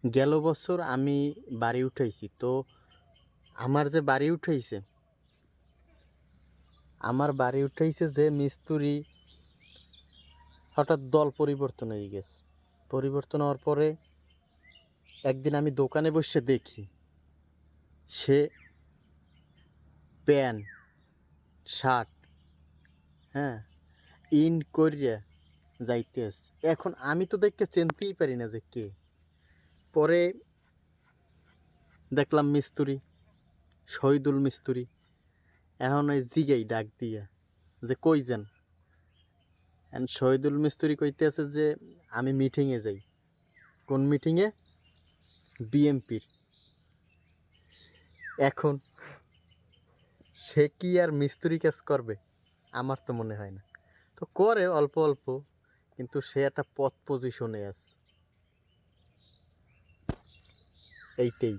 গেল বছর আমি বাড়ি উঠাইছি, তো আমার যে বাড়ি উঠাইছে যে মিস্ত্রি, হঠাৎ দল পরিবর্তন হয়ে গেছে। পরিবর্তন হওয়ার পরে একদিন আমি দোকানে বসে দেখি সে প্যান্ট শার্ট, হ্যাঁ, ইন করিয়া যাইতেছে। এখন আমি তো দেখে চিনতেই পারি না যে কে। পরে দেখলাম মিস্ত্রি, শহীদুল মিস্ত্রি। এখন ওই জিগাই ডাক দিয়া যে কই যান। এন্ড শহীদুল মিস্ত্রি কইতে আছে যে আমি মিটিংয়ে যাই। কোন মিটিংয়ে? বিএমপির। এখন সে কি আর মিস্ত্রি কাজ করবে? আমার তো মনে হয় না। তো করে অল্প অল্প, কিন্তু সে একটা পথ পজিশনে আছে, এইটাই।